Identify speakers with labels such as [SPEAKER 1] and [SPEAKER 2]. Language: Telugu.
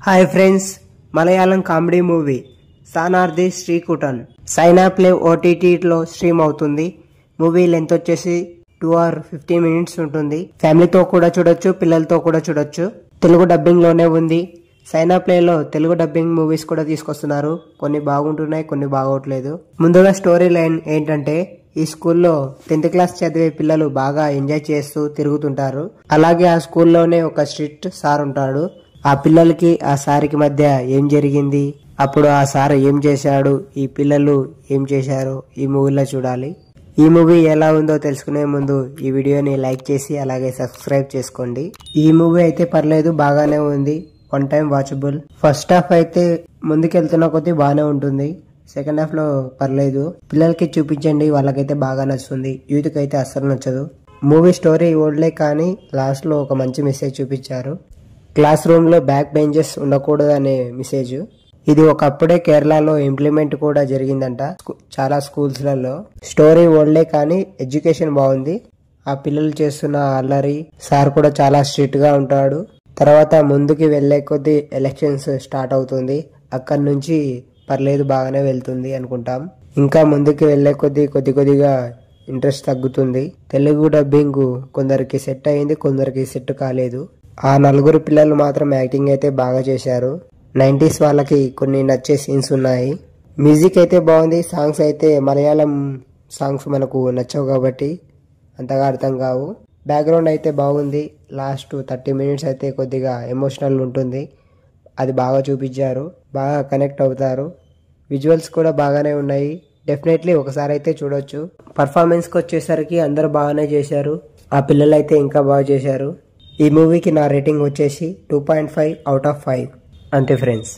[SPEAKER 1] Hi friends, Malayalam comedy movie Sthanarthi Sreekuttan Saina play ఓటీటీలో స్ట్రీమ్ అవుతుంది. మూవీ లెంత్ వచ్చేసి 2 hours 15 minutes ఉంటుంది. ఫ్యామిలీతో కూడా చూడొచ్చు, పిల్లలతో కూడా చూడొచ్చు. తెలుగు డబ్బింగ్ లోనే ఉంది. సైనా ప్లేలో తెలుగు డబ్బింగ్ మూవీస్ కూడా తీసుకొస్తున్నారు. కొన్ని బాగుంటున్నాయి, కొన్ని బాగోట్లేదు. ముందుగా స్టోరీ లైన్ ఏంటంటే, ఈ స్కూల్లో 10th క్లాస్ చదివే పిల్లలు బాగా ఎంజాయ్ చేస్తూ తిరుగుతుంటారు. అలాగే ఆ స్కూల్లోనే ఒక స్ట్రిక్ట్ సార్ ఉంటాడు. ఆ పిల్లలకి ఆ సార్కి మధ్య ఏం జరిగింది, అప్పుడు ఆ సార్ ఏం చేశాడు, ఈ పిల్లలు ఏం చేశారు, ఈ మూవీలో చూడాలి. ఈ మూవీ ఎలా ఉందో తెలుసుకునే ముందు ఈ వీడియోని లైక్ చేసి అలాగే సబ్స్క్రైబ్ చేసుకోండి. ఈ మూవీ అయితే పర్లేదు, బాగానే ఉంది. 1 time వాచబుల్. ఫస్ట్ హాఫ్ అయితే ముందుకెళ్తున్న కొద్దీ బాగానే ఉంటుంది. సెకండ్ హాఫ్ లో పర్లేదు. పిల్లలకి చూపించండి, వాళ్ళకైతే బాగా నచ్చుతుంది. యూత్ కి అయితే అస్సలు నచ్చదు. మూవీ స్టోరీ ఓల్డ్లే కానీ లాస్ట్ లో ఒక మంచి మెసేజ్ చూపించారు. క్లాస్ రూమ్ లో బ్యాక్ బెంచెస్ ఉండకూడదు అనే మెసేజ్. ఇది ఒకప్పుడే కేరళలో ఇంప్లిమెంట్ కూడా జరిగిందంట చాలా స్కూల్స్ లలో. స్టోరీ ఓల్డే కానీ ఎడ్యుకేషన్ బాగుంది. ఆ పిల్లలు చేస్తున్న అల్లరి, సార్ కూడా చాలా స్ట్రిక్ట్ గా ఉంటాడు. తర్వాత ముందుకి వెళ్లే కొద్దీ ఎలక్షన్స్ స్టార్ట్ అవుతుంది. అక్కడి నుంచి పర్లేదు, బాగానే వెళ్తుంది అనుకుంటాం. ఇంకా ముందుకు వెళ్లే కొద్దిగా ఇంట్రెస్ట్ తగ్గుతుంది. తెలుగు డబ్బింగ్ కొందరికి సెట్ అయింది, కొందరికి సెట్ కాలేదు. ఆ 4 పిల్లలు మాత్రం యాక్టింగ్ అయితే బాగా చేశారు. 90s వాళ్ళకి కొన్ని నచ్చే సీన్స్ ఉన్నాయి. మ్యూజిక్ అయితే బాగుంది. సాంగ్స్ అయితే మలయాళం సాంగ్స్ మనకు నచ్చవు కాబట్టి అంతగా అర్థం కావు. బ్యాక్గ్రౌండ్ అయితే బాగుంది. లాస్ట్ 30 minutes అయితే కొద్దిగా ఎమోషనల్ ఉంటుంది. అది బాగా చూపించారు, బాగా కనెక్ట్ అవుతారు. విజువల్స్ కూడా బాగానే ఉన్నాయి. డెఫినెట్లీ ఒకసారి అయితే చూడొచ్చు. పర్ఫార్మెన్స్కి వచ్చేసరికి అందరూ బాగానే చేశారు. ఆ పిల్లలు అయితే ఇంకా బాగా చేశారు. ఈ మూవీకి నా రేటింగ్ వచ్చేసి 2.5 out of 5 అంతే ఫ్రెండ్స్.